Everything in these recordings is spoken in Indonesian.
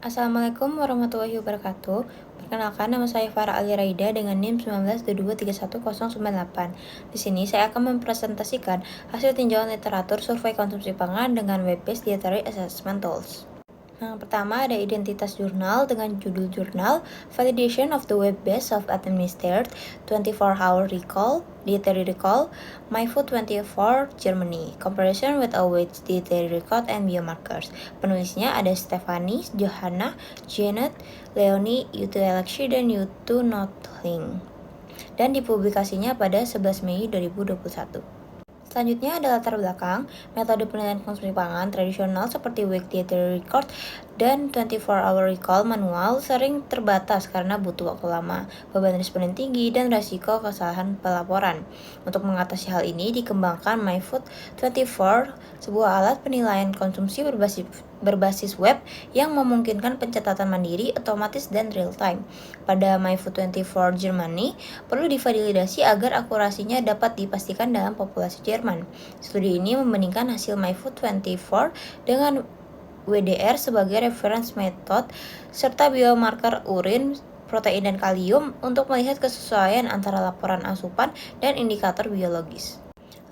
Assalamualaikum warahmatullahi wabarakatuh. Perkenalkan, nama saya Farah Ali Raida dengan NIM 1922311098. Di sini saya akan mempresentasikan hasil tinjauan literatur survei konsumsi pangan dengan web-based dietary assessment tools. Yang pertama ada identitas jurnal dengan judul jurnal, validation of the web-based self-administered 24-hour recall, dietary recall, MyFood24 Germany, comparison with await dietary record and biomarkers. Penulisnya ada Stephanie, Johanna, Janet, Leonie, Yutu Alexi, dan Yutu Notling. Dan dipublikasinya pada 11 Mei 2021. Selanjutnya ada latar belakang, metode penilaian konsumsi pangan tradisional seperti week dietary record dan 24-hour recall manual sering terbatas karena butuh waktu lama, beban responden tinggi, dan risiko kesalahan pelaporan. Untuk mengatasi hal ini dikembangkan MyFood24, sebuah alat penilaian konsumsi berbasis web yang memungkinkan pencatatan mandiri, otomatis, dan real-time. Pada MyFood24 Germany, perlu divalidasi agar akurasinya dapat dipastikan dalam populasi Jerman. Studi ini membandingkan hasil MyFood24 dengan WDR sebagai reference method serta biomarker urin, protein, dan kalium untuk melihat kesesuaian antara laporan asupan dan indikator biologis.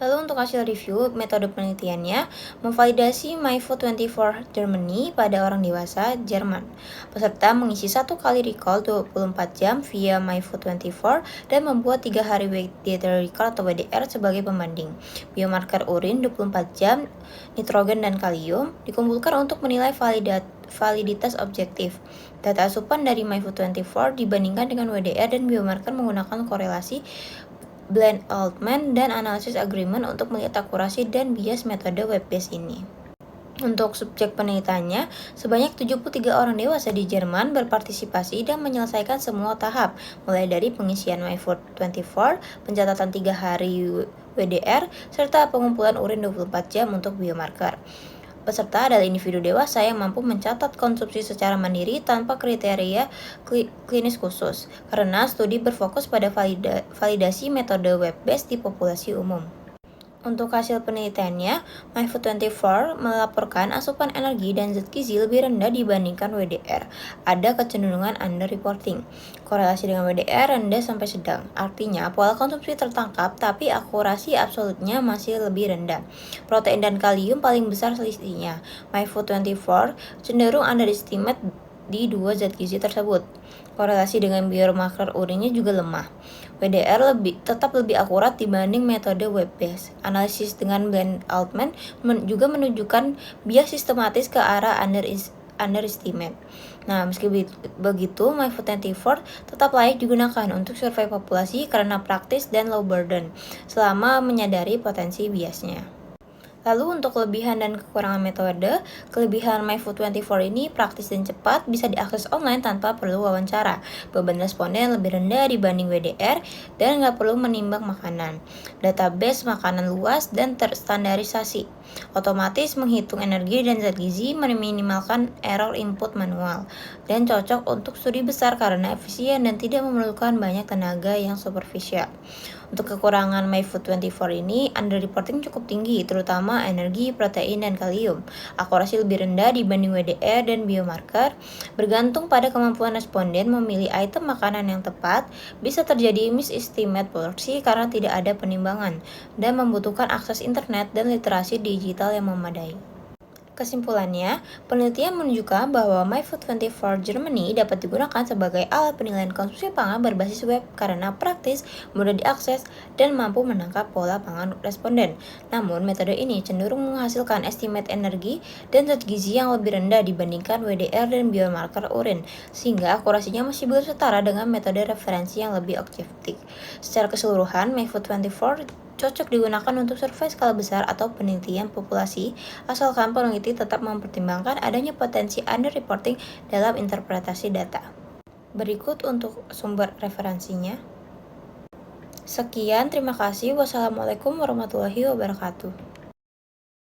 Lalu untuk hasil review, metode penelitiannya memvalidasi MyFood24 Germany pada orang dewasa Jerman. Peserta mengisi 1 kali recall 24 jam via MyFood24 dan membuat 3 hari weight dietary recall atau WDR sebagai pembanding. Biomarker urin 24 jam, nitrogen dan kalium dikumpulkan untuk menilai validitas objektif. Data asupan dari MyFood24 dibandingkan dengan WDR dan biomarker menggunakan korelasi Blend-Altman dan analisis agreement untuk melihat akurasi dan bias metode web-based ini. Untuk subjek penelitiannya, sebanyak 73 orang dewasa di Jerman berpartisipasi dan menyelesaikan semua tahap, mulai dari pengisian MyFood24, pencatatan 3 hari WDR, serta pengumpulan urin 24 jam untuk biomarker. Peserta adalah individu dewasa yang mampu mencatat konsumsi secara mandiri tanpa kriteria klinis khusus, karena studi berfokus pada validasi metode web-based di populasi umum. Untuk hasil penelitiannya, MyFood24 melaporkan asupan energi dan zat gizi lebih rendah dibandingkan WDR. Ada kecenderungan underreporting. Korelasi dengan WDR rendah sampai sedang. Artinya, pola konsumsi tertangkap tapi akurasi absolutnya masih lebih rendah. Protein dan kalium paling besar selisihnya. MyFood24 cenderung underestimate di 2 zat gizi tersebut. Korelasi dengan biomarker urinnya juga lemah. WDR tetap lebih akurat dibanding metode web-based. Analisis dengan Blend-Altman juga menunjukkan bias sistematis ke arah underestimate. Nah, meski begitu, MyFood24 tetap layak digunakan untuk survei populasi karena praktis dan low burden, selama menyadari potensi biasnya. Lalu untuk kelebihan dan kekurangan metode, kelebihan MyFood24 ini praktis dan cepat, bisa diakses online tanpa perlu wawancara. Beban responden lebih rendah dibanding WDR dan nggak perlu menimbang makanan. Database makanan luas dan terstandarisasi. Otomatis menghitung energi dan zat gizi, meminimalkan error input manual. Dan cocok untuk studi besar karena efisien dan tidak memerlukan banyak tenaga yang superficial. Untuk kekurangan MyFood24 ini, underreporting cukup tinggi, terutama energi, protein, dan kalium. Akurasi lebih rendah dibanding WDR dan biomarker. Bergantung pada kemampuan responden memilih item makanan yang tepat, bisa terjadi misestimate porsi karena tidak ada penimbangan, dan membutuhkan akses internet dan literasi digital yang memadai. Kesimpulannya, penelitian menunjukkan bahwa MyFood24 Germany dapat digunakan sebagai alat penilaian konsumsi pangan berbasis web karena praktis, mudah diakses, dan mampu menangkap pola pangan responden. Namun, metode ini cenderung menghasilkan estimate energi dan zat gizi yang lebih rendah dibandingkan WDR dan biomarker urin, sehingga akurasinya masih belum setara dengan metode referensi yang lebih objektif. Secara keseluruhan, MyFood24 cocok digunakan untuk survei skala besar atau penelitian populasi, asalkan peneliti tetap mempertimbangkan adanya potensi underreporting dalam interpretasi data. Berikut untuk sumber referensinya. Sekian, terima kasih. Wassalamualaikum warahmatullahi wabarakatuh.